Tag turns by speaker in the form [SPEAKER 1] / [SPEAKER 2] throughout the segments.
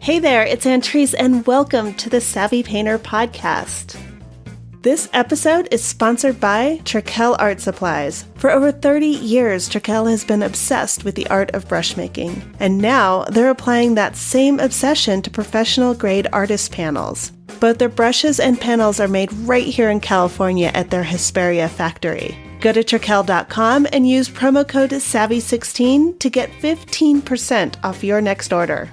[SPEAKER 1] Hey there, it's Antrice, and welcome to the Savvy Painter podcast. This episode is sponsored by Trekell Art Supplies. For over 30 years, Trekell has been obsessed with the art of brush making, and now they're applying that same obsession to professional-grade artist panels. Both their brushes and panels are made right here in California at their Hesperia factory. Go to Trekell.com and use promo code SAVVY16 to get 15% off your next order.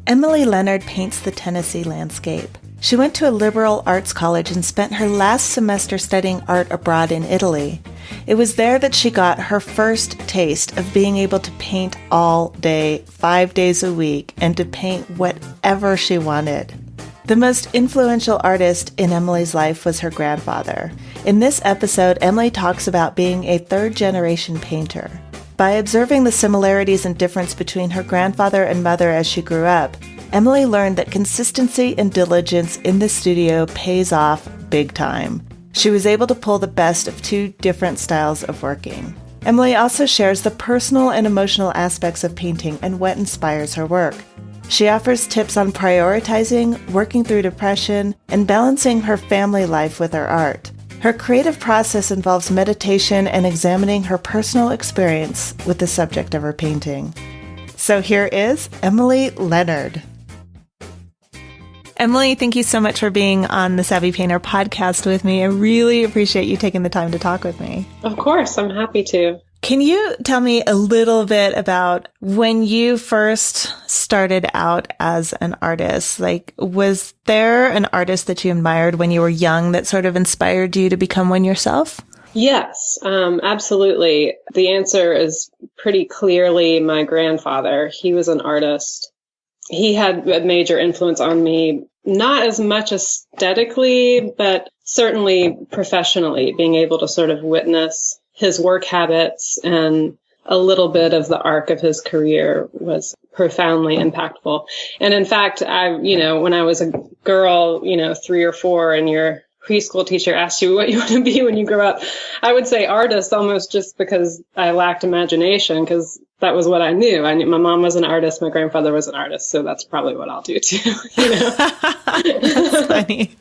[SPEAKER 1] Emily Leonard paints the Tennessee landscape. She went to a liberal arts college and spent her last semester studying art abroad in Italy. It was there that she got her first taste of being able to paint all day, 5 days a week, and to paint whatever she wanted. The most influential artist in Emily's life was her grandfather. In this episode, Emily talks about being a third-generation painter. By observing the similarities and difference between her grandfather and mother as she grew up, Emily learned that consistency and diligence in the studio pays off big time. She was able to pull the best of two different styles of working. Emily also shares the personal and emotional aspects of painting and what inspires her work. She offers tips on prioritizing, working through depression, and balancing her family life with her art. Her creative process involves meditation and examining her personal experience with the subject of her painting. So here is Emily Leonard. Emily, thank you so much for being on the Savvy Painter podcast with me. I really appreciate you taking the time to talk with me.
[SPEAKER 2] Of course, I'm happy to.
[SPEAKER 1] Can you tell me a little bit about when you first started out as an artist? Like, was there an artist that you admired when you were young that sort of inspired you to become one yourself?
[SPEAKER 2] Yes, absolutely. The answer is pretty clearly my grandfather. He was an artist. He had a major influence on me, not as much aesthetically, but certainly professionally, being able to sort of witness his work habits and a little bit of the arc of his career was profoundly impactful. And in fact, when I was a girl, 3 or 4, and your preschool teacher asked you what you want to be when you grow up, I would say artist, almost just because I lacked imagination, because that was what I knew. I knew my mom was an artist, my grandfather was an artist, so that's probably what I'll do too.
[SPEAKER 1] That's funny.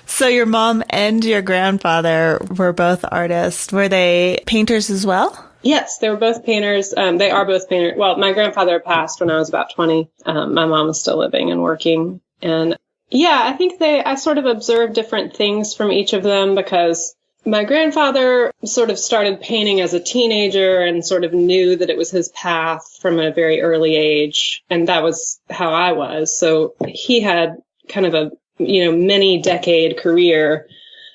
[SPEAKER 1] So your mom and your grandfather were both artists. Were they painters as well?
[SPEAKER 2] Yes, they were both painters. They are both painters. Well, my grandfather passed when I was about 20. My mom is still living and working. And yeah, I think I sort of observed different things from each of them, because my grandfather sort of started painting as a teenager and sort of knew that it was his path from a very early age. And that was how I was. So he had kind of a, many decade career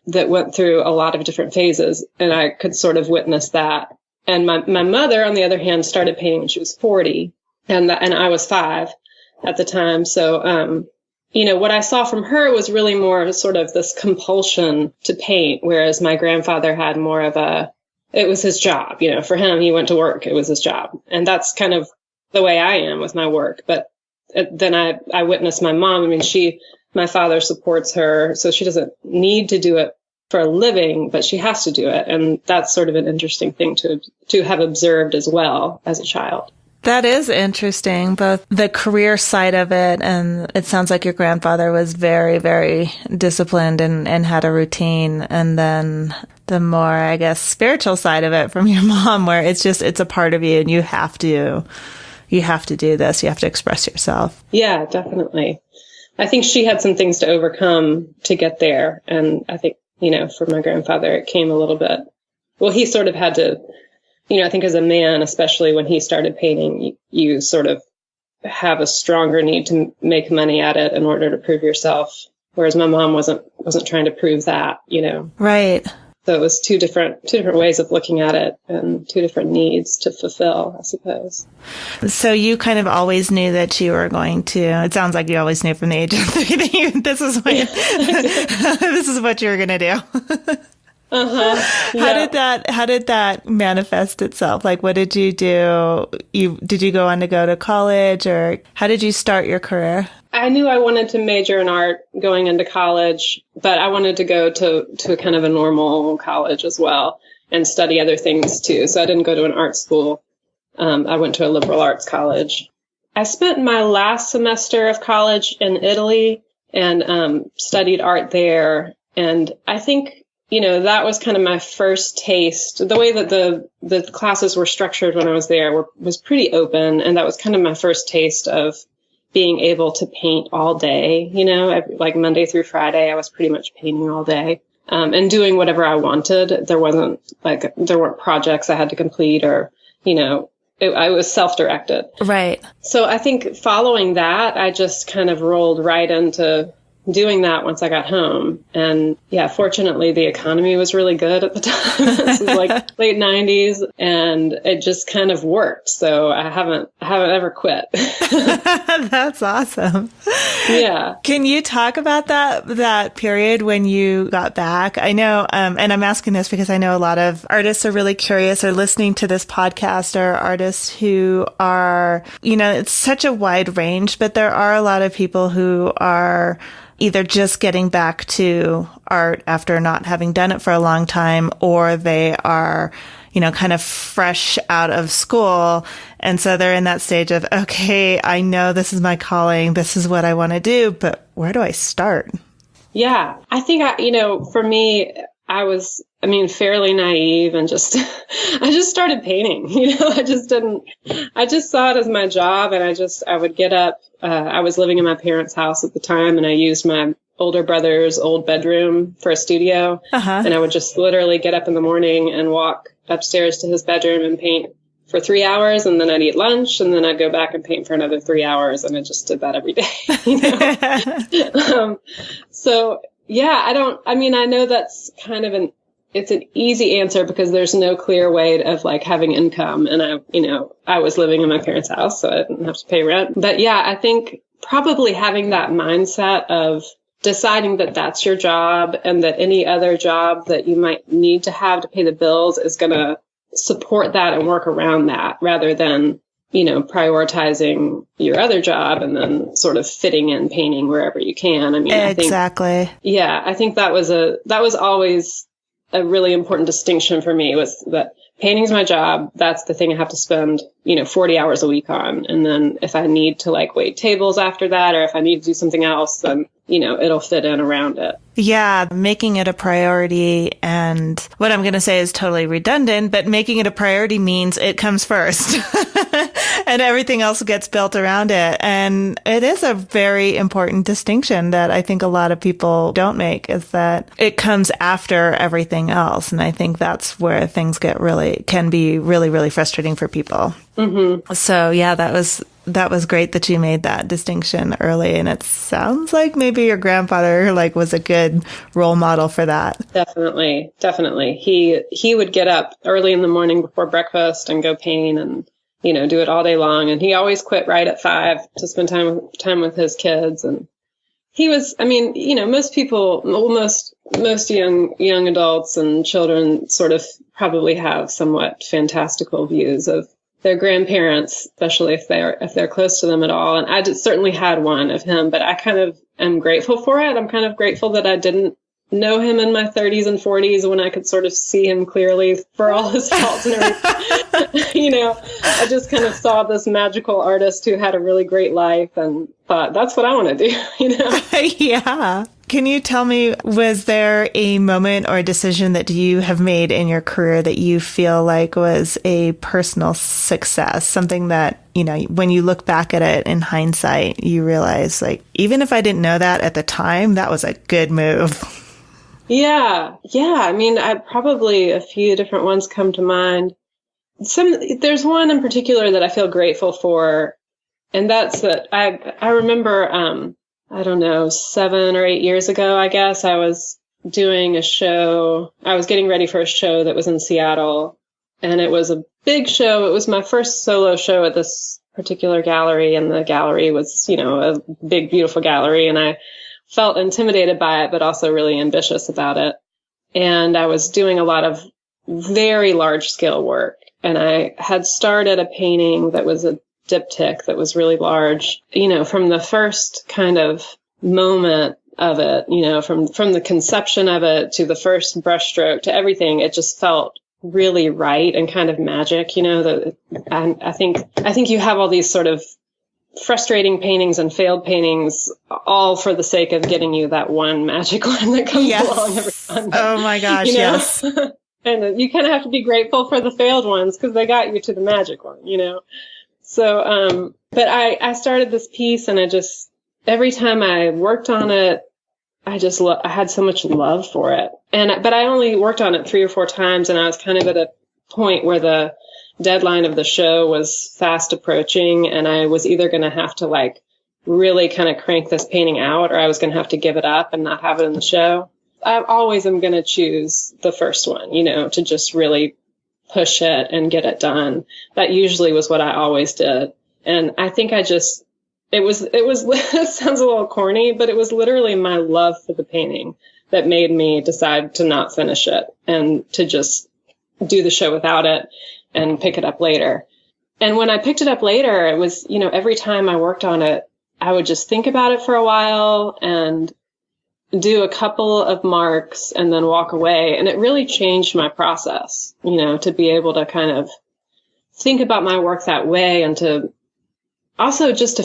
[SPEAKER 2] that went through a lot of different phases. And I could sort of witness that. And my mother, on the other hand, started painting when she was 40 and I was 5 at the time. So, what I saw from her was really more sort of this compulsion to paint, whereas my grandfather had more of it was his job. For him, he went to work. It was his job. And that's kind of the way I am with my work. But then I witnessed my mom. I mean, my father supports her, so she doesn't need to do it for a living, but she has to do it. And that's sort of an interesting thing to have observed as well as a child.
[SPEAKER 1] That is interesting, both the career side of it, and it sounds like your grandfather was very, very disciplined and had a routine, and then the more, I guess, spiritual side of it from your mom, where it's a part of you and you have to do this, you have to express yourself.
[SPEAKER 2] Yeah, definitely. I think she had some things to overcome to get there, and I think, for my grandfather, it came a little bit, well, he sort of had to, I think as a man, especially when he started painting, you sort of have a stronger need to make money at it in order to prove yourself. Whereas my mom wasn't trying to prove that,
[SPEAKER 1] Right.
[SPEAKER 2] So it was two different ways of looking at it and two different needs to fulfill, I suppose.
[SPEAKER 1] So you kind of always knew that you were going to, it sounds like you always knew from the age of 3 that this is what you were going to do.
[SPEAKER 2] Uh-huh. Yeah.
[SPEAKER 1] How did that manifest itself? Like, what did you do? Did you go on to go to college, or how did you start your career?
[SPEAKER 2] I knew I wanted to major in art going into college, but I wanted to go to a kind of a normal college as well and study other things too. So I didn't go to an art school. I went to a liberal arts college. I spent my last semester of college in Italy and studied art there. And I think, that was kind of my first taste. The way that the classes were structured when I was there was pretty open. And that was kind of my first taste of being able to paint all day, like Monday through Friday, I was pretty much painting all day. And doing whatever I wanted. There weren't projects I had to complete or, I was self-directed.
[SPEAKER 1] Right.
[SPEAKER 2] So I think following that, I just kind of rolled right into doing that once I got home. And yeah, fortunately, the economy was really good at the time. This was like late 90s, and it just kind of worked. So I haven't ever quit.
[SPEAKER 1] That's awesome.
[SPEAKER 2] Yeah.
[SPEAKER 1] Can you talk about that period when you got back? I know, and I'm asking this because I know a lot of artists are really curious or listening to this podcast are artists who are, it's such a wide range, but there are a lot of people who are either just getting back to art after not having done it for a long time, or they are, kind of fresh out of school. And so they're in that stage of, okay, I know this is my calling. This is what I want to do, but where do I start?
[SPEAKER 2] Yeah, I think, for me, I was, fairly naive and I just started painting, I just saw it as my job, and I would get up. I was living in my parents' house at the time, and I used my older brother's old bedroom for a studio. Uh-huh. And I would just literally get up in the morning and walk upstairs to his bedroom and paint for 3 hours, and then I'd eat lunch, and then I'd go back and paint for another 3 hours, and I just did that every day. So yeah, I know that's kind of it's an easy answer because there's no clear way of like having income. And I was living in my parents' house, so I didn't have to pay rent. But yeah, I think probably having that mindset of deciding that that's your job, and that any other job that you might need to have to pay the bills is going to support that and work around that, rather than, prioritizing your other job and then sort of fitting in painting wherever you can.
[SPEAKER 1] Exactly.
[SPEAKER 2] I think that was always a really important distinction for me, was that painting's my job. That's the thing I have to spend, 40 hours a week on. And then if I need to like wait tables after that, or if I need to do something else, then, it'll fit in around it.
[SPEAKER 1] Yeah, making it a priority. And what I'm going to say is totally redundant, but making it a priority means it comes first and everything else gets built around it. And it is a very important distinction that I think a lot of people don't make, is that it comes after everything else. And I think that's where things can be really, really frustrating for people. Mm-hmm. So yeah, that was great that you made that distinction early. And it sounds like maybe your grandfather was a good role model for that. Definitely.
[SPEAKER 2] He would get up early in the morning before breakfast and go paint and, do it all day long. And he always quit right at 5 to spend time with his kids. And he was, most people, most young adults and children sort of probably have somewhat fantastical views of their grandparents, especially if they're close to them at all. And I just certainly had one of him, but I kind of am grateful for it. I'm kind of grateful that I didn't know him in my 30s and 40s when I could sort of see him clearly for all his faults and everything. I just kind of saw this magical artist who had a really great life and thought, that's what I want to do,
[SPEAKER 1] Yeah. Can you tell me, was there a moment or a decision that you have made in your career that you feel like was a personal success? Something that, when you look back at it in hindsight, you realize, even if I didn't know that at the time, that was a good move.
[SPEAKER 2] Yeah. I probably a few different ones come to mind. There's one in particular that I feel grateful for, and that's that I remember, 7 or 8 years ago, I guess, I was doing a show. I was getting ready for a show that was in Seattle, and it was a big show. It was my first solo show at this particular gallery, and the gallery was, a big, beautiful gallery, and I felt intimidated by it, but also really ambitious about it. And I was doing a lot of very large scale work, and I had started a painting that was a diptych that was really large, from the first kind of moment of it, from the conception of it to the first brushstroke to everything, it just felt really right and kind of magic, I think you have all these sort of frustrating paintings and failed paintings, all for the sake of getting you that one magic one that comes along every time.
[SPEAKER 1] Oh my gosh, yes.
[SPEAKER 2] And you kind of have to be grateful for the failed ones because they got you to the magic one, So, but I started this piece, and every time I worked on it, I had so much love for it. But I only worked on it 3 or 4 times, and I was kind of at a point where the deadline of the show was fast approaching, and I was either going to have to really kind of crank this painting out, or I was going to have to give it up and not have it in the show. I always am going to choose the first one, to just really push it and get it done. That usually was what I always did. And I think it sounds a little corny, but it was literally my love for the painting that made me decide to not finish it and to just do the show without it and pick it up later. And when I picked it up later, it was, every time I worked on it, I would just think about it for a while and do a couple of marks and then walk away. And it really changed my process, to be able to kind of think about my work that way, and to also just to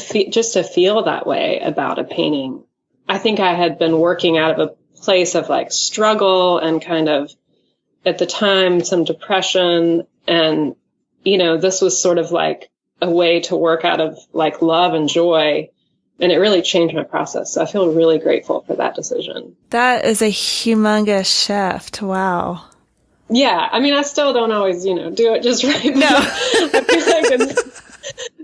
[SPEAKER 2] feel that way about a painting. I think I had been working out of a place of struggle and kind of, at the time, some depression. And, this was sort of a way to work out of love and joy. And it really changed my process. So I feel really grateful for that decision.
[SPEAKER 1] That is a humongous shift. Wow.
[SPEAKER 2] Yeah. I mean, I still don't always, do it just right.
[SPEAKER 1] No.
[SPEAKER 2] I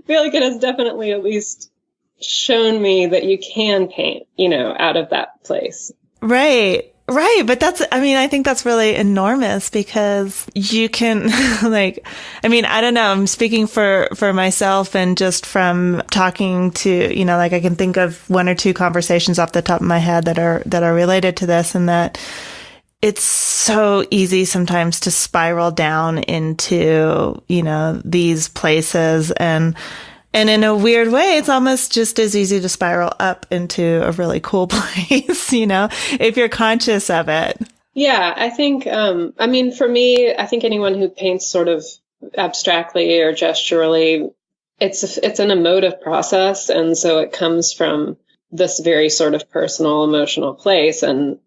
[SPEAKER 2] feel like it has definitely at least shown me that you can paint, out of that place.
[SPEAKER 1] Right. Right. But I think that's really enormous, because you can I don't know, I'm speaking for myself, and just from talking to, I can think of 1 or 2 conversations off the top of my head that are related to this, and that it's so easy sometimes to spiral down into, these places, and in a weird way, it's almost just as easy to spiral up into a really cool place, if you're conscious of it.
[SPEAKER 2] Yeah, I think, for me, I think anyone who paints sort of abstractly or gesturally, it's an emotive process. And so it comes from this very sort of personal, emotional place. And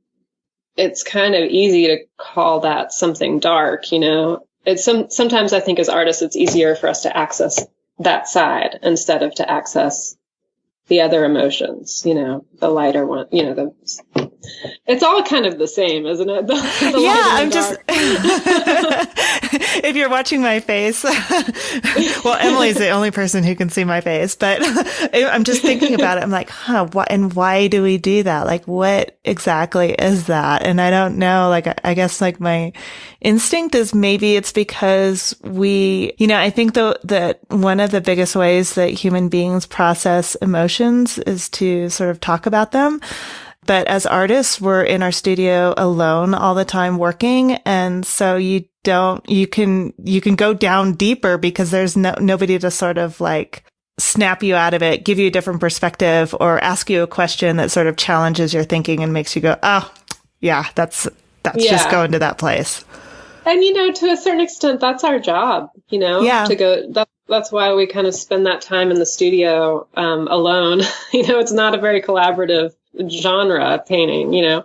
[SPEAKER 2] it's kind of easy to call that something dark, It's sometimes I think as artists, it's easier for us to access that side instead of to access the other emotions, the lighter one, it's all kind of the same, isn't it?
[SPEAKER 1] I'm just, if you're watching my face, well, Emily's the only person who can see my face, but I'm just thinking about it. I'm like, and why do we do that? What exactly is that? And I don't know, I guess my instinct is maybe it's because I think that one of the biggest ways that human beings process emotions is to sort of talk about them. But as artists, we're in our studio alone all the time working. And so you can go down deeper because there's nobody to sort of snap you out of it, give you a different perspective, or ask you a question that sort of challenges your thinking and makes you go, oh yeah, that's just going to that place.
[SPEAKER 2] And, to a certain extent, that's our job, to go, that's why we kind of spend that time in the studio, alone. It's not a very collaborative genre painting,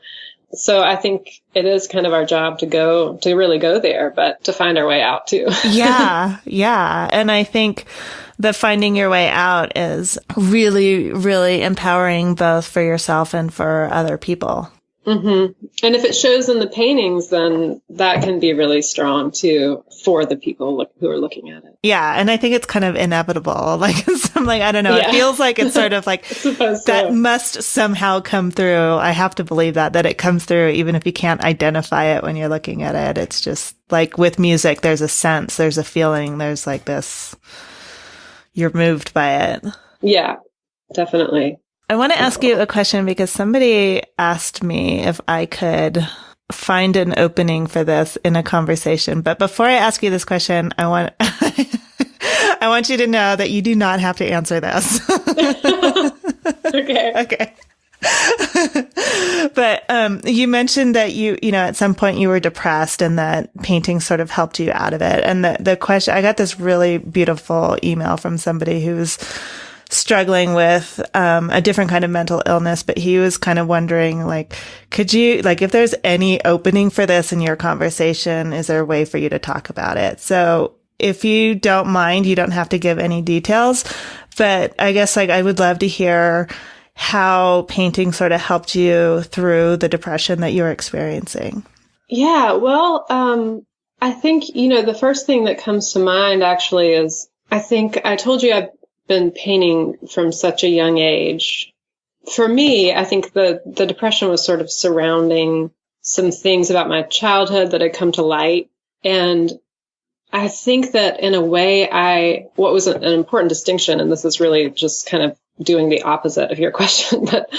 [SPEAKER 2] So I think it is kind of our job to really go there, but to find our way out too. Yeah.
[SPEAKER 1] Yeah. And I think the finding your way out is really, really empowering, both for yourself and for other people.
[SPEAKER 2] Mm-hmm. And if it shows in the paintings, then that can be really strong too for the people who are looking at it.
[SPEAKER 1] Yeah. And I think it's kind of inevitable. I don't know. Yeah. It feels like it's sort of that must somehow come through. I have to believe that it comes through, even if you can't identify it when you're looking at it. It's just like with music, there's a sense, there's a feeling, there's this, you're moved by it.
[SPEAKER 2] Yeah, definitely.
[SPEAKER 1] I want to ask you a question because somebody asked me if I could find an opening for this in a conversation. But before I ask you this question, I want you to know that you do not have to answer this.
[SPEAKER 2] Okay.
[SPEAKER 1] But you mentioned that you at some point you were depressed and that painting sort of helped you out of it. And the question, I got this really beautiful email from somebody who's struggling with a different kind of mental illness, but he was kind of wondering, like, could you, like, if there's any opening for this in your conversation, is there a way for you to talk about it? So if you don't mind, you don't have to give any details, but I guess, like, I would love to hear how painting sort of helped you through the depression that you're experiencing.
[SPEAKER 2] Yeah, well, I think, the first thing that comes to mind actually is, I think I told you I've been painting from such a young age. For me, I think the depression was sort of surrounding some things about my childhood that had come to light. And I think that in a way, what was an important distinction, and this is really just kind of doing the opposite of your question, but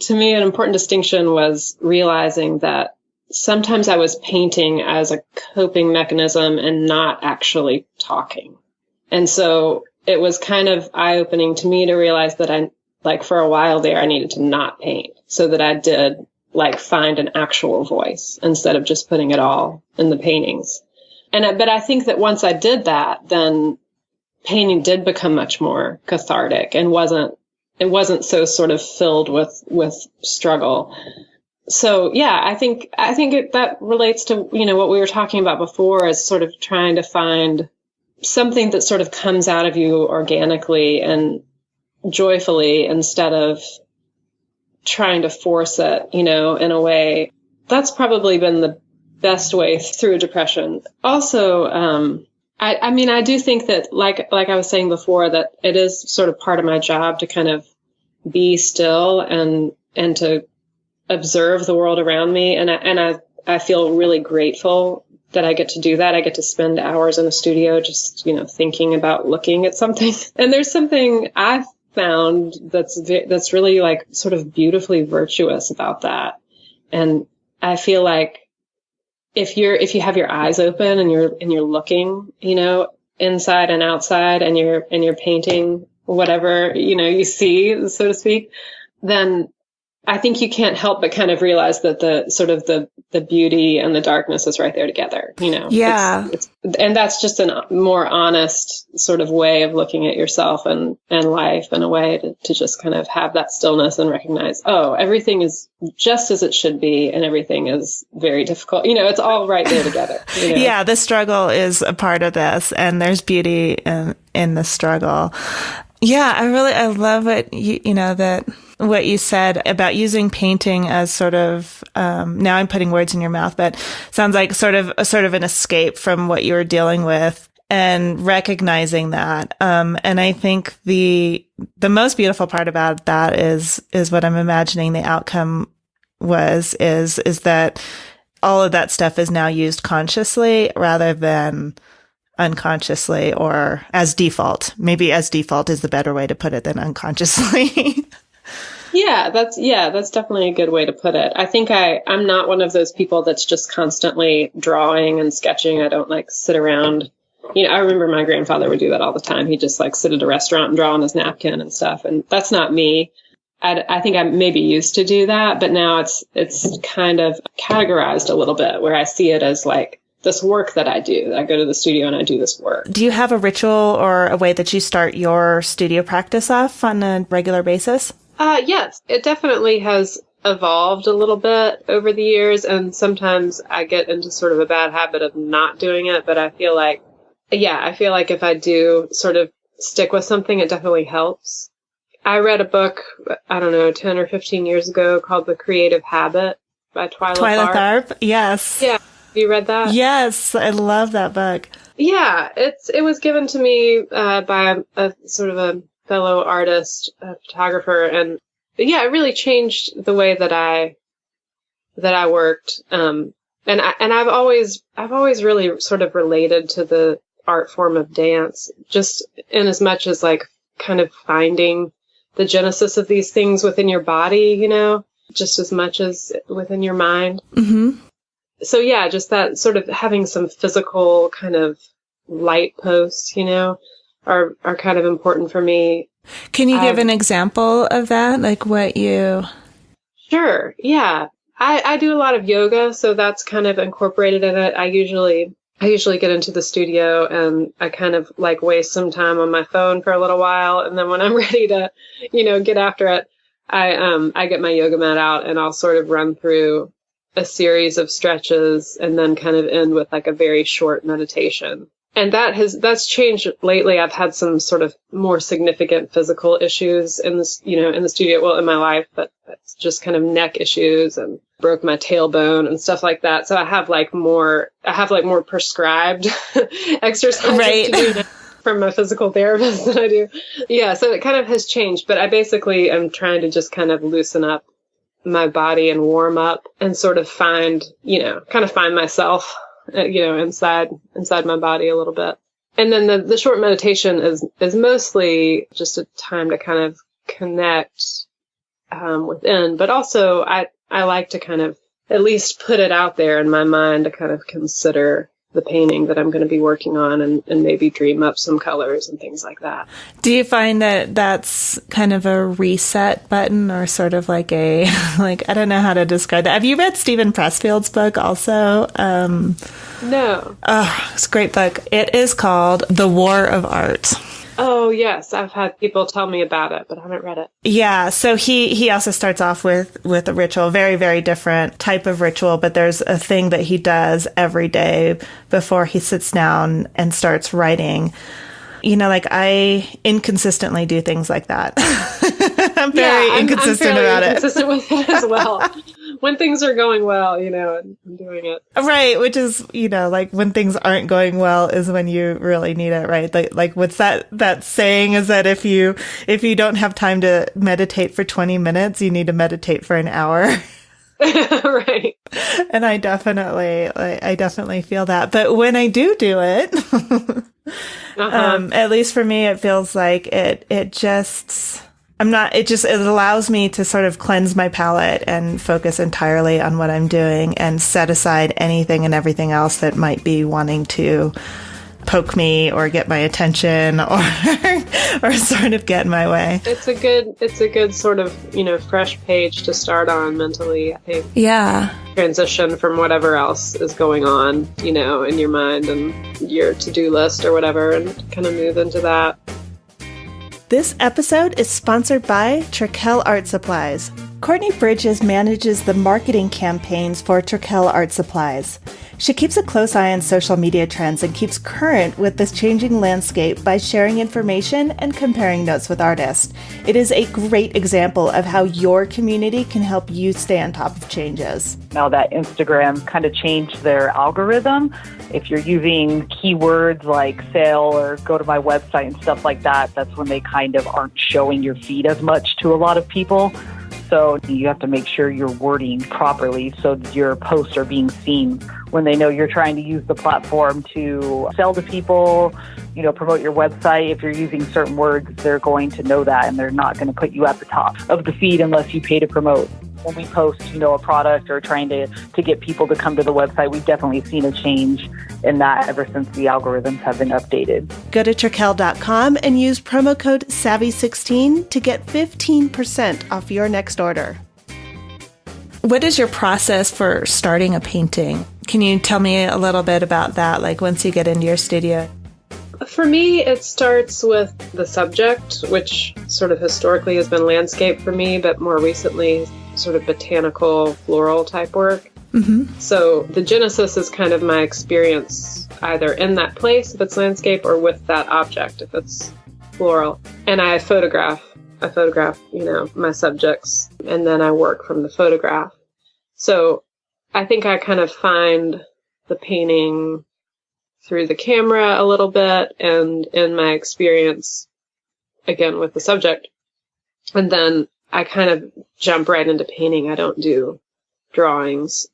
[SPEAKER 2] to me, an important distinction was realizing that sometimes I was painting as a coping mechanism and not actually talking. And so it was kind of eye-opening to me to realize that for a while there, I needed to not paint so that I did find an actual voice instead of just putting it all in the paintings. But I think that once I did that, then painting did become much more cathartic and it wasn't so sort of filled with struggle. So yeah, I think that relates to, what we were talking about before, is sort of trying to find something that sort of comes out of you organically and joyfully instead of trying to force it, in a way. That's probably been the best way through depression. Also, I do think that, like I was saying before, that it is sort of part of my job to kind of be still and to observe the world around me. And I feel really grateful that I get to do that. I get to spend hours in a studio just, thinking about looking at something. And there's something I've found that's really sort of beautifully virtuous about that. And I feel like if you have your eyes open and you're looking, inside and outside, and you're painting whatever, you see, so to speak, then I think you can't help but kind of realize that the beauty and the darkness is right there together,
[SPEAKER 1] Yeah.
[SPEAKER 2] And that's just a more honest sort of way of looking at yourself and life, in a way to just kind of have that stillness and recognize, oh, everything is just as it should be. And everything is very difficult. It's all right there together.
[SPEAKER 1] Yeah. The struggle is a part of this, and there's beauty in the struggle. Yeah. I love it. What you said about using painting as sort of, now I'm putting words in your mouth, but sounds like sort of an escape from what you were dealing with, and recognizing that. And I think the most beautiful part about that is what I'm imagining the outcome is that all of that stuff is now used consciously rather than unconsciously, or as default. Maybe as default is the better way to put it than unconsciously.
[SPEAKER 2] Yeah, that's definitely a good way to put it. I think I'm not one of those people that's just constantly drawing and sketching. I don't sit around. I remember my grandfather would do that all the time. He'd just sit at a restaurant and draw on his napkin and stuff. And that's not me. I think I maybe used to do that, but now it's kind of categorized a little bit, where I see it as this work that I do. I go to the studio and I do this work.
[SPEAKER 1] Do you have a ritual or a way that you start your studio practice off on a regular basis?
[SPEAKER 2] Yes, it definitely has evolved a little bit over the years, and sometimes I get into sort of a bad habit of not doing it, but I feel like if I do sort of stick with something, it definitely helps. I read a book, I don't know, 10 or 15 years ago called The Creative Habit by Twyla
[SPEAKER 1] Tharp. Yes.
[SPEAKER 2] Yeah. Have you read that?
[SPEAKER 1] Yes. I love that book.
[SPEAKER 2] Yeah. It was given to me by a sort of a fellow artist, a photographer, and yeah, it really changed the way that I worked. And I've always really sort of related to the art form of dance, just in as much as kind of finding the genesis of these things within your body, just as much as within your mind.
[SPEAKER 1] Mm-hmm.
[SPEAKER 2] So yeah, just that sort of having some physical kind of light posts, are kind of important for me.
[SPEAKER 1] Can you give an example of that? What you...
[SPEAKER 2] Sure. Yeah. I do a lot of yoga, so that's kind of incorporated in it. I usually I usually get into the studio and I kind of like waste some time on my phone for a little while. And then when I'm ready to, get after it, I get my yoga mat out and I'll sort of run through a series of stretches and then kind of end with like a very short meditation. And that's changed lately. I've had some sort of more significant physical issues in this, in the studio, well, in my life, but it's just kind of neck issues and broke my tailbone and stuff like that. So I have more prescribed exercises
[SPEAKER 1] right.
[SPEAKER 2] to do from my physical therapist than I do. Yeah. So it kind of has changed, but I basically am trying to just kind of loosen up my body and warm up and sort of find myself, inside my body a little bit. And then the short meditation is mostly just a time to kind of connect within, but also I like to kind of at least put it out there in my mind to kind of consider the painting that I'm going to be working on and maybe dream up some colors and things like that.
[SPEAKER 1] Do you find that that's kind of a reset button or sort of like I don't know how to describe that. Have you read Stephen Pressfield's book also?
[SPEAKER 2] No.
[SPEAKER 1] Oh, it's a great book. It is called The War of Art.
[SPEAKER 2] Oh, yes. I've had people tell me about it, but I haven't read it.
[SPEAKER 1] Yeah. So he also starts off with a ritual, very, very different type of ritual, but there's a thing that he does every day before he sits down and starts writing. I inconsistently do things like that. I'm very inconsistent about it.
[SPEAKER 2] I'm inconsistent with it as well. When things are going well, I'm doing it.
[SPEAKER 1] Right. Which is, when things aren't going well is when you really need it, right? Like what's that saying is that if you don't have time to meditate for 20 minutes, you need to meditate for an hour.
[SPEAKER 2] Right. And
[SPEAKER 1] I definitely feel that. But when I do it, at least for me, it feels like it allows me to sort of cleanse my palate and focus entirely on what I'm doing and set aside anything and everything else that might be wanting to poke me or get my attention or sort of get in my way.
[SPEAKER 2] It's a good sort of, fresh page to start on mentally, I think.
[SPEAKER 1] Yeah.
[SPEAKER 2] Transition from whatever else is going on, in your mind and your to-do list or whatever, and kind of move into that.
[SPEAKER 1] This episode is sponsored by Trakell Art Supplies. Courtney Bridges manages the marketing campaigns for Trakell Art Supplies. She keeps a close eye on social media trends and keeps current with this changing landscape by sharing information and comparing notes with artists. It is a great example of how your community can help you stay on top of changes.
[SPEAKER 3] Now that Instagram kind of changed their algorithm, if you're using keywords like sale or go to my website and stuff like that, that's when they kind of aren't showing your feed as much to a lot of people. So you have to make sure you're wording properly so that your posts are being seen when they know you're trying to use the platform to sell to people, promote your website. If you're using certain words, they're going to know that and they're not going to put you at the top of the feed unless you pay to promote. When we post, a product or trying to get people to come to the website, we've definitely seen a change in that ever since the algorithms have been updated.
[SPEAKER 1] Go to Trakell.com and use promo code SAVVY16 to get 15% off your next order. What is your process for starting a painting? Can you tell me a little bit about that, like once you get into your studio?
[SPEAKER 2] For me, it starts with the subject, which sort of historically has been landscape for me, but more recently sort of botanical, floral type work.
[SPEAKER 1] Mm-hmm.
[SPEAKER 2] So the genesis is kind of my experience either in that place, if it's landscape, or with that object, if it's floral. And I photograph, my subjects, and then I work from the photograph. So I think I kind of find the painting through the camera a little bit and in my experience, again, with the subject. And then I kind of jump right into painting. I don't do drawings.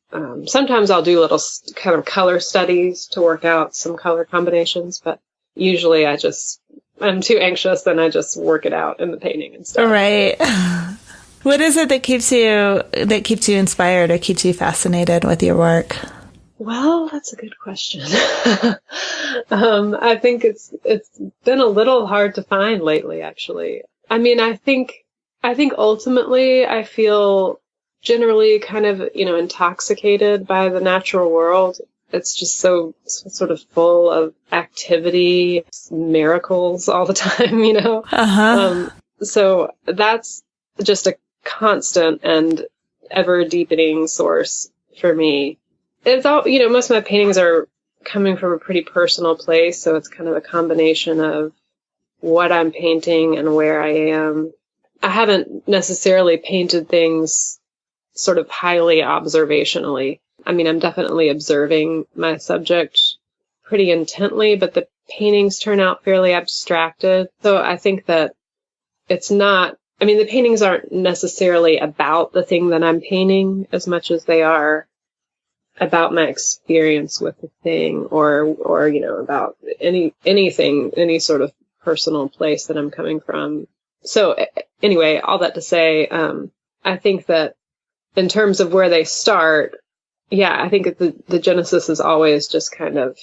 [SPEAKER 2] Sometimes I'll do little kind of color studies to work out some color combinations, but usually I'm too anxious, then I just work it out in the painting and stuff.
[SPEAKER 1] Right. What is it that keeps you inspired or keeps you fascinated with your work?
[SPEAKER 2] Well, that's a good question. I think it's been a little hard to find lately, actually. I mean, I think ultimately I feel generally kind of, intoxicated by the natural world. it's just so sort of full of activity, miracles all the time, you know? So that's just a constant and ever deepening source for me. It's all, you know, most of my paintings are coming from a pretty personal place. So it's kind of a combination of what I'm painting and where I am. I haven't necessarily painted things sort of highly observationally. I mean, I'm definitely observing my subject pretty intently, but the paintings turn out fairly abstracted. So I think that it's not, I mean, the paintings aren't necessarily about the thing that I'm painting as much as they are about my experience with the thing or, you know, about anything, any sort of personal place that I'm coming from. So anyway, all that to say, I think that in terms of where they start, yeah, I think the genesis is always just kind of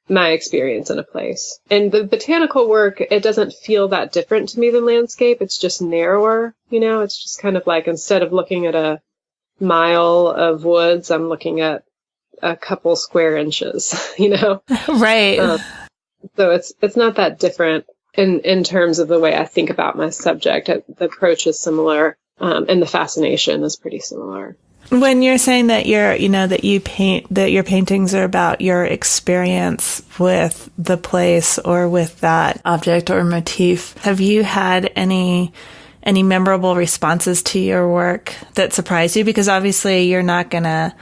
[SPEAKER 2] my experience in a place. And the botanical work, it doesn't feel that different to me than landscape. It's just narrower, you know, it's just kind of like instead of looking at a mile of woods, I'm looking at a couple square inches, you know?
[SPEAKER 1] Right.
[SPEAKER 2] So it's not that different in terms of the way I think about my subject. The approach is similar, and the fascination is pretty similar.
[SPEAKER 1] When you're saying that that your paintings are about your experience with the place or with that object or motif, have you had any memorable responses to your work that surprised you? Because obviously you're not gonna,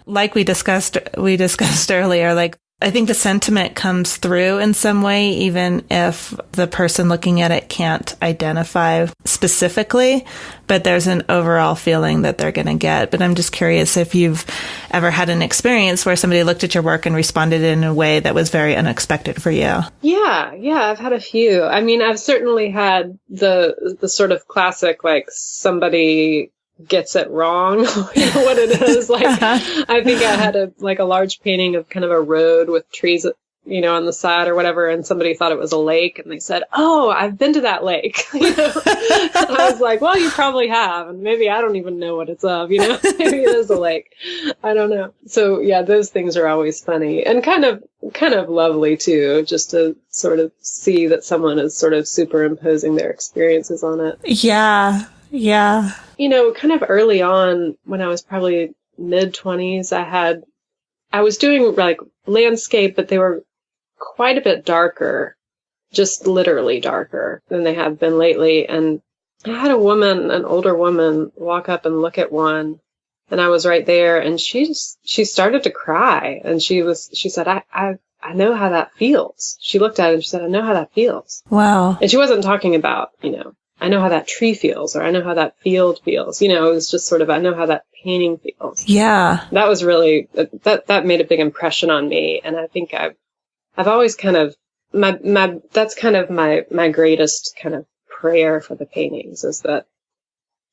[SPEAKER 1] like we discussed earlier, like I think the sentiment comes through in some way, even if the person looking at it can't identify specifically, but there's an overall feeling that they're going to get. But I'm just curious if you've ever had an experience where somebody looked at your work and responded in a way that was very unexpected for you.
[SPEAKER 2] Yeah, I've had a few. I mean, I've certainly had the sort of classic, like somebody gets it wrong, you know what it is. Like, I think I had a large painting of kind of a road with trees, you know, on the side or whatever, and somebody thought it was a lake, and they said, "Oh, I've been to that lake." You know, and I was like, "Well, you probably have, and maybe I don't even know what it's of. You know, maybe it is a lake. I don't know." So yeah, those things are always funny and kind of lovely too, just to sort of see that someone is sort of superimposing their experiences on it.
[SPEAKER 1] Yeah. Yeah.
[SPEAKER 2] You know, kind of early on when I was probably mid-20s, I was doing like landscape, but they were quite a bit darker, just literally darker than they have been lately. And I had an older woman, walk up and look at one, and I was right there, and she started to cry, and she said, I know how that feels. She looked at it and she said, "I know how that feels."
[SPEAKER 1] Wow.
[SPEAKER 2] And she wasn't talking about, you know, I know how that tree feels, or I know how that field feels. You know, it was just sort of, I know how that painting feels.
[SPEAKER 1] Yeah.
[SPEAKER 2] That was really, that made a big impression on me. And I think I've always kind of, that's kind of my greatest kind of prayer for the paintings, is that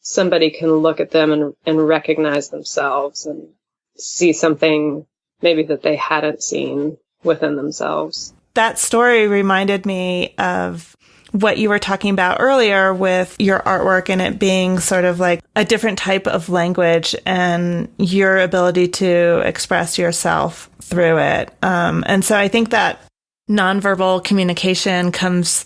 [SPEAKER 2] somebody can look at them and recognize themselves and see something maybe that they hadn't seen within themselves.
[SPEAKER 1] That story reminded me of what you were talking about earlier with your artwork and it being sort of like a different type of language and your ability to express yourself through it. And so I think that nonverbal communication comes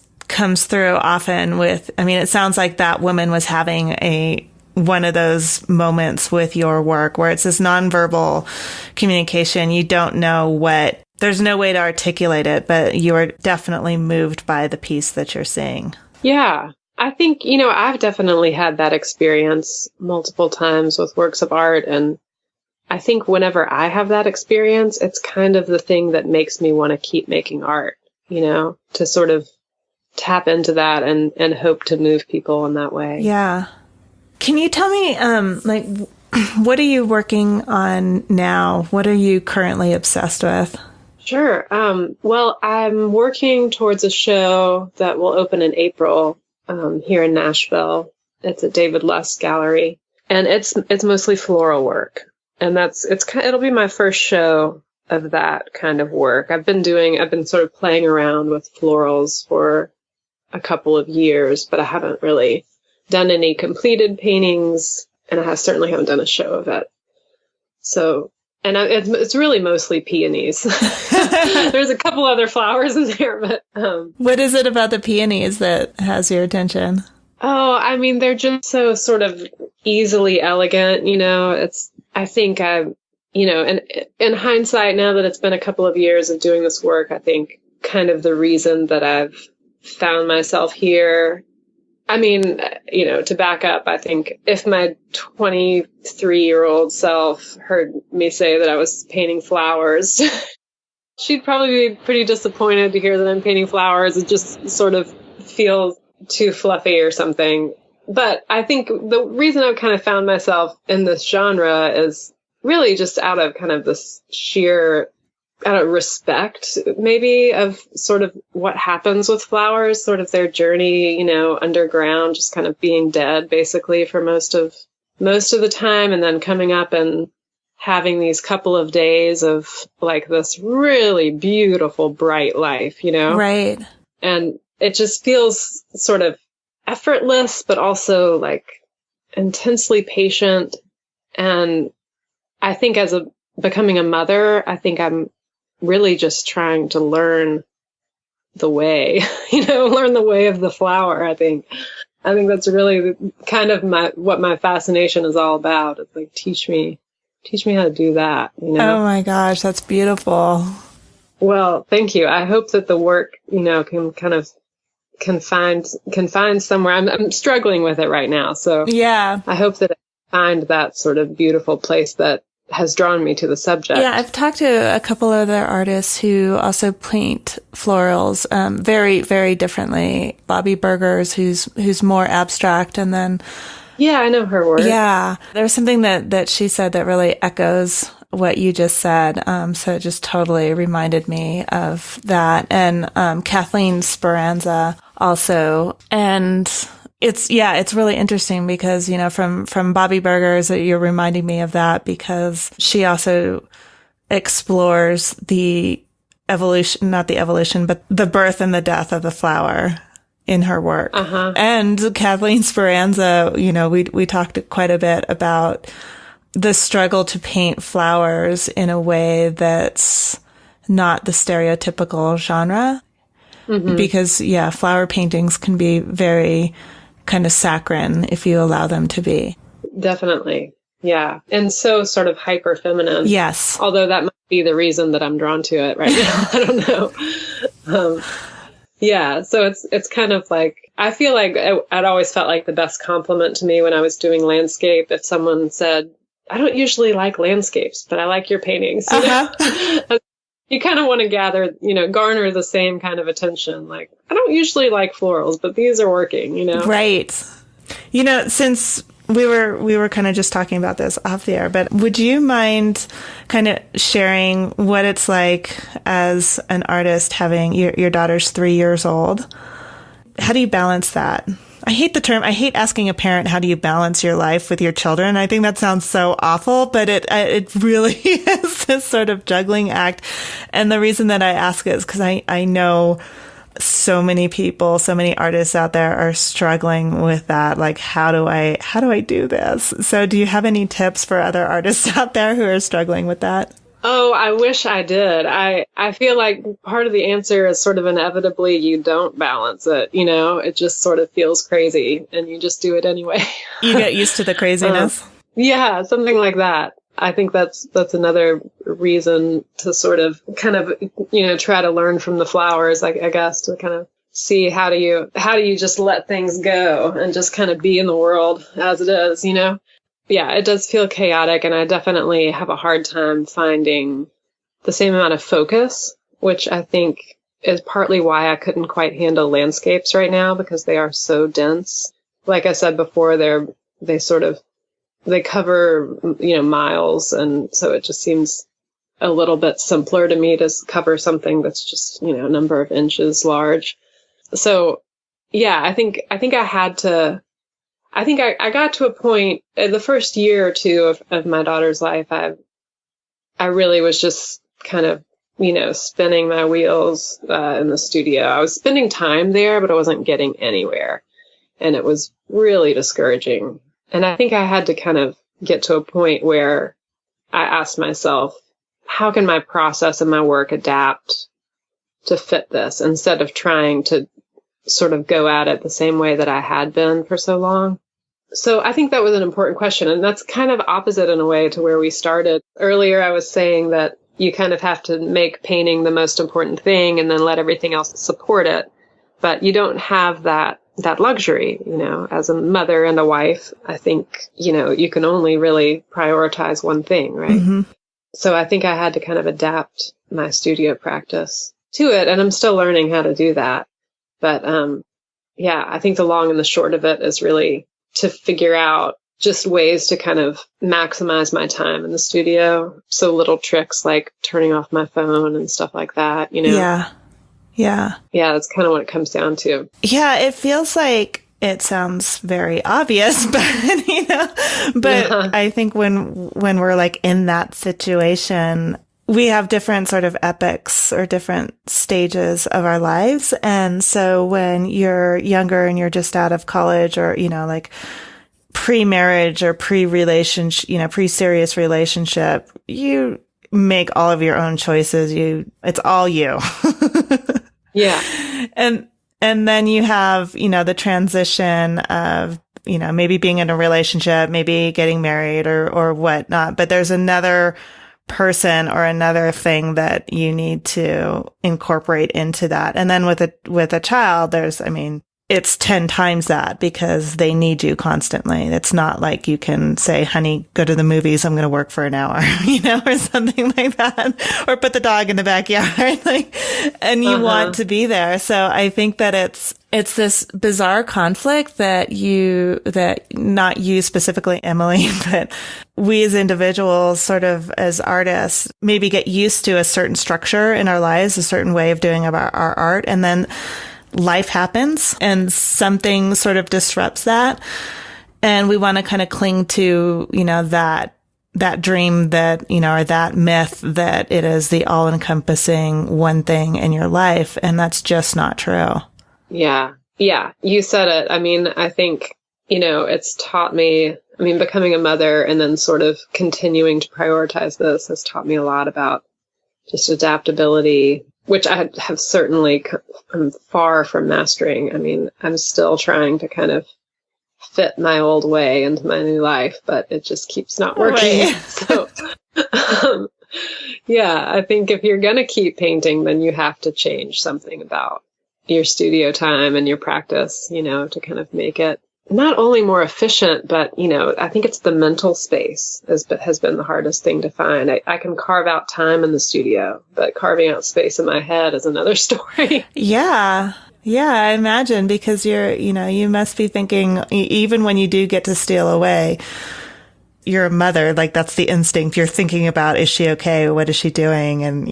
[SPEAKER 1] through often with, I mean, it sounds like that woman was having one of those moments with your work where it's this nonverbal communication. You don't know there's no way to articulate it, but you are definitely moved by the piece that you're seeing. Yeah.
[SPEAKER 2] I think, you know, I've definitely had that experience multiple times with works of art. And I think whenever I have that experience, it's kind of the thing that makes me want to keep making art, you know, to sort of tap into that and hope to move people in that way.
[SPEAKER 1] Yeah. Can you tell me, what are you working on now? What are you currently obsessed with?
[SPEAKER 2] Sure. Well, I'm working towards a show that will open in April here in Nashville. It's at David Luss Gallery, and it's mostly floral work, and it'll be my first show of that kind of work. I've been sort of playing around with florals for a couple of years, but I haven't really done any completed paintings, and I certainly haven't done a show of it. So And it's really mostly peonies. There's a couple other flowers in there, but
[SPEAKER 1] what is it about the peonies that has your attention?
[SPEAKER 2] Oh, I mean, they're just so sort of easily elegant. I think and in hindsight, now that it's been a couple of years of doing this work, I think kind of the reason that I've found myself here. I mean, to back up, I think if my 23-year-old self heard me say that I was painting flowers, she'd probably be pretty disappointed to hear that I'm painting flowers. It just sort of feels too fluffy or something. But I think the reason I've kind of found myself in this genre is really just out of kind of this sheer out of respect, maybe, of sort of what happens with flowers, sort of their journey, underground, just kind of being dead basically for most of the time, and then coming up and having these couple of days of like this really beautiful, bright life,
[SPEAKER 1] Right.
[SPEAKER 2] And it just feels sort of effortless, but also like intensely patient. And I think becoming a mother, I think I'm really just trying to learn the way, learn the way of the flower. I think that's really kind of what my fascination is all about. It's like, teach me how to do that.
[SPEAKER 1] Oh my gosh, that's beautiful.
[SPEAKER 2] Well, thank you. I hope that the work, can kind of find somewhere. I'm struggling with it right now. So
[SPEAKER 1] yeah,
[SPEAKER 2] I hope that I find that sort of beautiful place that has drawn me to the subject.
[SPEAKER 1] Yeah, I've talked to a couple of other artists who also paint florals very, very differently. Bobby Burgers, who's more abstract, and then
[SPEAKER 2] yeah, I know her work.
[SPEAKER 1] Yeah, there's something that she said that really echoes what you just said. So it just totally reminded me of that. And Kathleen Speranza also, and it's really interesting because, from Bobby Burgers, you're reminding me of that because she also explores the evolution, not the evolution, but the birth and the death of the flower in her work.
[SPEAKER 2] Uh-huh.
[SPEAKER 1] And Kathleen Speranza, we talked quite a bit about the struggle to paint flowers in a way that's not the stereotypical genre. Mm-hmm. Because, flower paintings can be very kind of saccharine if you allow them to be.
[SPEAKER 2] Definitely. Yeah. And so sort of hyper feminine.
[SPEAKER 1] Yes.
[SPEAKER 2] Although that might be the reason that I'm drawn to it right now. I don't know. Yeah. So it's kind of like, I feel like I'd always felt like the best compliment to me when I was doing landscape. If someone said, I don't usually like landscapes, but I like your paintings. You kind of want to garner the same kind of attention. Like, I don't usually like florals, but these are working,
[SPEAKER 1] Right. Since we were kind of just talking about this off the air, but would you mind kind of sharing what it's like as an artist having your daughter's 3 years old? How do you balance that? I hate the term. I hate asking a parent, how do you balance your life with your children? I think that sounds so awful, but it really is this sort of juggling act. And the reason that I ask is because I know so many people, so many artists out there are struggling with that. Like, how do I do this? So do you have any tips for other artists out there who are struggling with that?
[SPEAKER 2] Oh, I wish I did. I feel like part of the answer is sort of inevitably you don't balance it. It just sort of feels crazy and you just do it anyway.
[SPEAKER 1] You get used to the craziness.
[SPEAKER 2] Yeah, something like that. I think that's another reason to sort of kind of, try to learn from the flowers, I guess, to kind of see how do you just let things go and just kind of be in the world as it is, Yeah, it does feel chaotic, and I definitely have a hard time finding the same amount of focus, which I think is partly why I couldn't quite handle landscapes right now, because they are so dense. Like I said before, they cover, miles, and so it just seems a little bit simpler to me to cover something that's just, a number of inches large. So, yeah, I think I had to. I think I got to a point the first year or two of my daughter's life. I really was just kind of, spinning my wheels in the studio. I was spending time there, but I wasn't getting anywhere. And it was really discouraging. And I think I had to kind of get to a point where I asked myself, how can my process and my work adapt to fit this instead of trying to sort of go at it the same way that I had been for so long? So I think that was an important question. And that's kind of opposite in a way to where we started. Earlier, I was saying that you kind of have to make painting the most important thing and then let everything else support it. But you don't have that luxury, as a mother and a wife. I think, you can only really prioritize one thing, right? Mm-hmm. So I think I had to kind of adapt my studio practice to it. And I'm still learning how to do that. But, I think the long and the short of it is really to figure out just ways to kind of maximize my time in the studio. So little tricks like turning off my phone and stuff like that,
[SPEAKER 1] Yeah.
[SPEAKER 2] Yeah, that's kind of what it comes down to.
[SPEAKER 1] Yeah, it feels like it sounds very obvious, but I think when we're like in that situation, we have different sort of epochs or different stages of our lives. And so when you're younger and you're just out of college or, like pre-marriage or pre-relationship, pre-serious relationship, you make all of your own choices. It's all you.
[SPEAKER 2] Yeah.
[SPEAKER 1] And then you have, the transition of, maybe being in a relationship, maybe getting married or whatnot, but there's another person or another thing that you need to incorporate into that. And then with a child, it's 10 times that because they need you constantly. It's not like you can say, honey, go to the movies. I'm going to work for an hour, or something like that, or put the dog in the backyard, and you want to be there. So I think that it's this bizarre conflict that not you specifically, Emily, but we as individuals, sort of as artists, maybe get used to a certain structure in our lives, a certain way of doing our art. And then life happens and something sort of disrupts that. And we want to kind of cling to, that dream that, or that myth that it is the all encompassing one thing in your life. And that's just not true.
[SPEAKER 2] Yeah. Yeah. You said it. I think, it's taught me, becoming a mother and then sort of continuing to prioritize this has taught me a lot about just adaptability, which I have certainly I'm far from mastering. I'm still trying to kind of fit my old way into my new life, but it just keeps not working. Right. So, I think if you're going to keep painting, then you have to change something about your studio time and your practice, to kind of make it not only more efficient, but, I think it's the mental space has been the hardest thing to find. I can carve out time in the studio, but carving out space in my head is another story.
[SPEAKER 1] Yeah. Yeah, I imagine, because you must be thinking, even when you do get to steal away, you're a mother, like that's the instinct. You're thinking about, is she okay? What is she doing? And,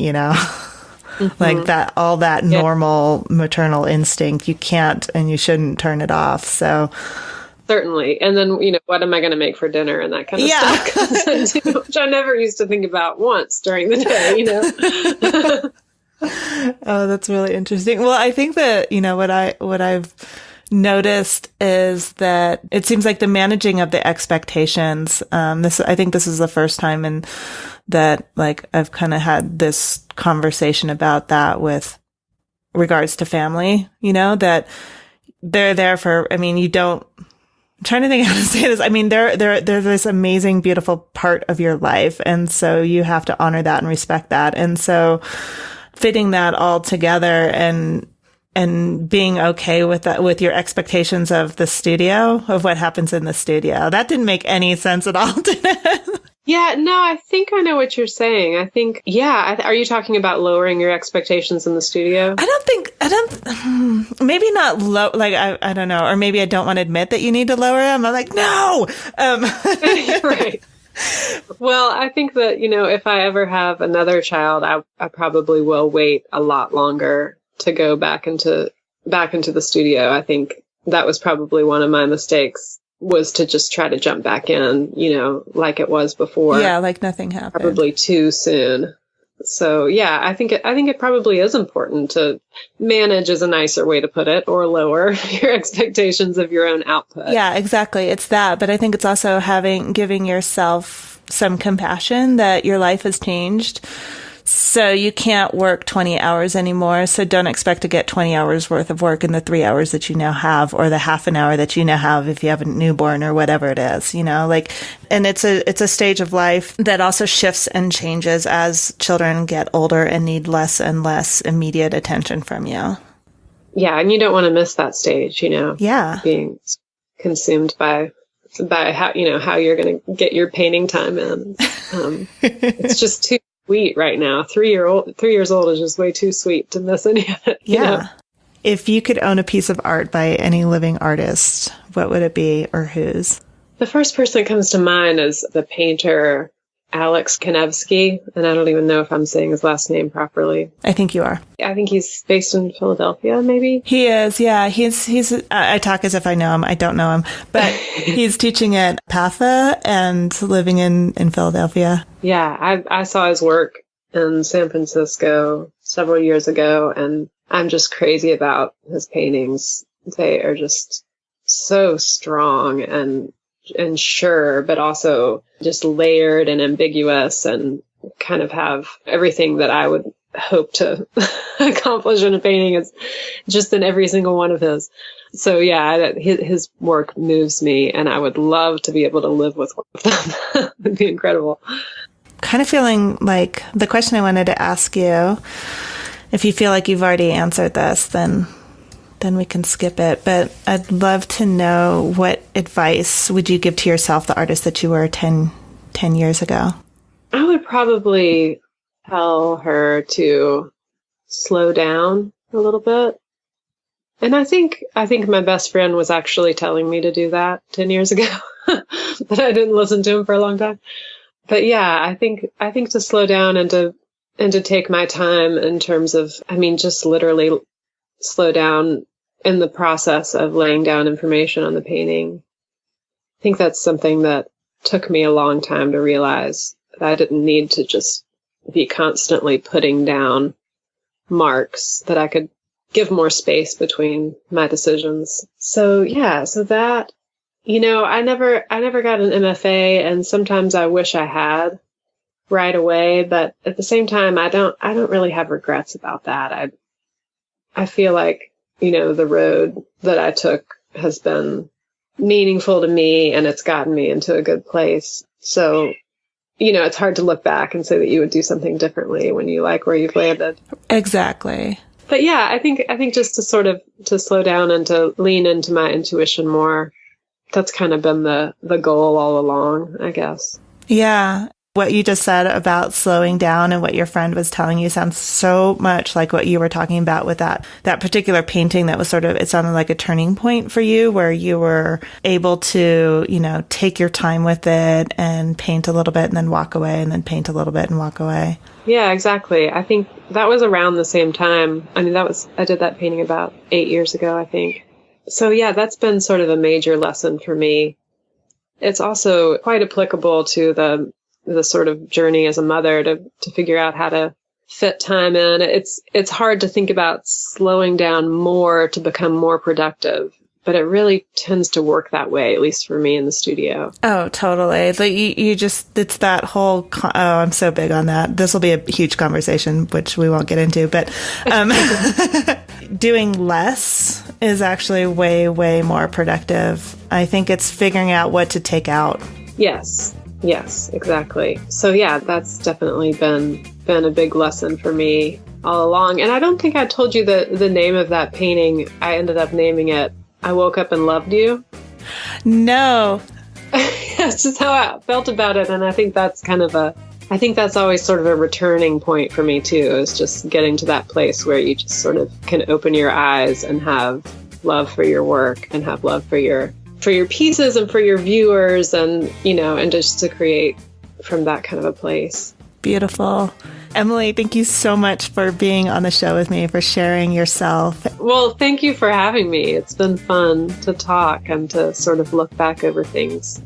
[SPEAKER 1] like that, all that normal maternal instinct, you can't and you shouldn't turn it off. So
[SPEAKER 2] certainly. And then, what am I going to make for dinner and that kind of stuff comes into, which I never used to think about once during the day,
[SPEAKER 1] Oh, that's really interesting. Well, I think that, what I've noticed is that it seems like the managing of the expectations, I think this is the first time that like I've kind of had this conversation about that with regards to family, that they're there for, I'm trying to think how to say this. They're this amazing, beautiful part of your life. And so you have to honor that and respect that. And so fitting that all together and being okay with that, with your expectations of the studio, of what happens in the studio. That didn't make any sense at all, did it?
[SPEAKER 2] Yeah, no, I think I know what you're saying. I think, are you talking about lowering your expectations in the studio?
[SPEAKER 1] Maybe not low, like, I don't know, or maybe I don't want to admit that you need to lower them. I'm like, no!
[SPEAKER 2] Right. Well, I think that, if I ever have another child, I probably will wait a lot longer to go back into the studio. I think that was probably one of my mistakes, was to just try to jump back in, like it was before.
[SPEAKER 1] Yeah, like nothing happened.
[SPEAKER 2] Probably too soon. So I think it probably is important to manage, is a nicer way to put it, or lower your expectations of your own output.
[SPEAKER 1] Yeah, exactly. It's that. But I think it's also giving yourself some compassion that your life has changed. So you can't work 20 hours anymore. So don't expect to get 20 hours worth of work in the 3 hours that you now have, or the half an hour that you now have if you have a newborn or whatever it is, and it's a stage of life that also shifts and changes as children get older and need less and less immediate attention from you.
[SPEAKER 2] Yeah. And you don't want to miss that stage,
[SPEAKER 1] Yeah.
[SPEAKER 2] Being consumed by how, how you're going to get your painting time in. It's just too sweet right now. 3 years old is just way too sweet to miss any of it.
[SPEAKER 1] Yeah. If you could own a piece of art by any living artist, what would it be, or whose?
[SPEAKER 2] The first person that comes to mind is the painter Alex Kanevsky, and I don't even know if I'm saying his last name properly.
[SPEAKER 1] I think you are.
[SPEAKER 2] I think he's based in Philadelphia, maybe?
[SPEAKER 1] He is, yeah. He's. I talk as if I know him. I don't know him. But he's teaching at PAFA and living in Philadelphia.
[SPEAKER 2] Yeah, I saw his work in San Francisco several years ago, and I'm just crazy about his paintings. They are just so strong and sure, but also just layered and ambiguous, and kind of have everything that I would hope to accomplish in a painting. Is just in every single one of his. So yeah, his work moves me, and I would love to be able to live with one of them. It'd be incredible.
[SPEAKER 1] Kind of feeling like the question I wanted to ask you, if you feel like you've already answered this, then we can skip it. But I'd love to know, what advice would you give to yourself, the artist that you were 10 years ago?
[SPEAKER 2] I would probably tell her to slow down a little bit. And I think my best friend was actually telling me to do that 10 years ago, but I didn't listen to him for a long time. But yeah, I think to slow down and to take my time in terms of, just literally slow down in the process of laying down information on the painting. I think that's something that took me a long time to realize, that I didn't need to just be constantly putting down marks, that I could give more space between my decisions. So yeah, so that, I never got an MFA, and sometimes I wish I had right away, but at the same time, I don't really have regrets about that. I feel like, the road that I took has been meaningful to me, and it's gotten me into a good place. So, it's hard to look back and say that you would do something differently when you like where you've landed.
[SPEAKER 1] Exactly.
[SPEAKER 2] But yeah, I think just to slow down and to lean into my intuition more. That's kind of been the goal all along, I guess.
[SPEAKER 1] Yeah. What you just said about slowing down and what your friend was telling you sounds so much like what you were talking about with that particular painting that was it sounded like a turning point for you, where you were able to, take your time with it and paint a little bit and then walk away, and then paint a little bit and walk away.
[SPEAKER 2] Yeah, exactly. I think that was around the same time. I did that painting about 8 years ago, I think. So yeah, that's been sort of a major lesson for me. It's also quite applicable to the sort of journey as a mother to figure out how to fit time in. It's hard to think about slowing down more to become more productive, but it really tends to work that way, at least for me in the studio. Oh,
[SPEAKER 1] totally. Like it's that whole, I'm so big on that. This will be a huge conversation, which we won't get into, but doing less is actually way, way more productive. I think it's figuring out what to take out.
[SPEAKER 2] Yes, exactly. So yeah, that's definitely been a big lesson for me all along. And I don't think I told you the name of that painting. I ended up naming it I Woke Up and Loved You.
[SPEAKER 1] No.
[SPEAKER 2] That's just how I felt about it. And I think that's that's always sort of a returning point for me too, is just getting to that place where you just sort of can open your eyes and have love for your work and have love for your pieces and for your viewers, and and just to create from that kind of a place.
[SPEAKER 1] Beautiful. Emily, thank you so much for being on the show with me, for sharing yourself.
[SPEAKER 2] Well, thank you for having me. It's been fun to talk and to sort of look back over things.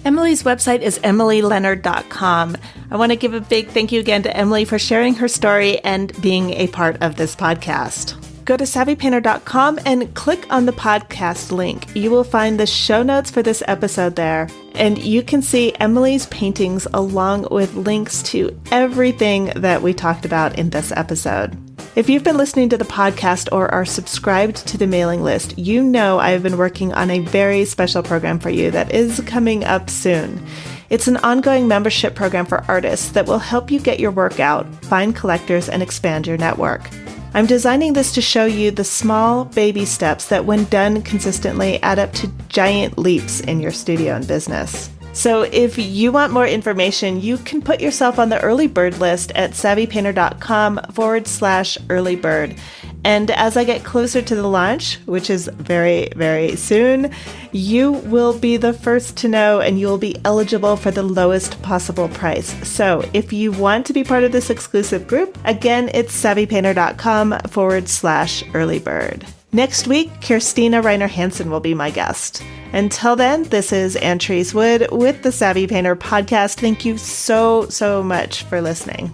[SPEAKER 1] Emily's website is emilyleonard.com. I want to give a big thank you again to Emily for sharing her story and being a part of this podcast. Go to savvypainter.com and click on the podcast link. You will find the show notes for this episode there. and you can see Emily's paintings along with links to everything that we talked about in this episode. If you've been listening to the podcast or are subscribed to the mailing list, you know I've been working on a very special program for you that is coming up soon. It's an ongoing membership program for artists that will help you get your work out, find collectors, and expand your network. I'm designing this to show you the small baby steps that, when done consistently, add up to giant leaps in your studio and business. So if you want more information, you can put yourself on the early bird list at savvypainter.com/earlybird. And as I get closer to the launch, which is very, very soon, you will be the first to know and you'll be eligible for the lowest possible price. So if you want to be part of this exclusive group, again, it's savvypainter.com/earlybird. Next week, Kirstina Reiner Hansen will be my guest. Until then, this is Ann Trees Wood with the Savvy Painter podcast. Thank you so much for listening.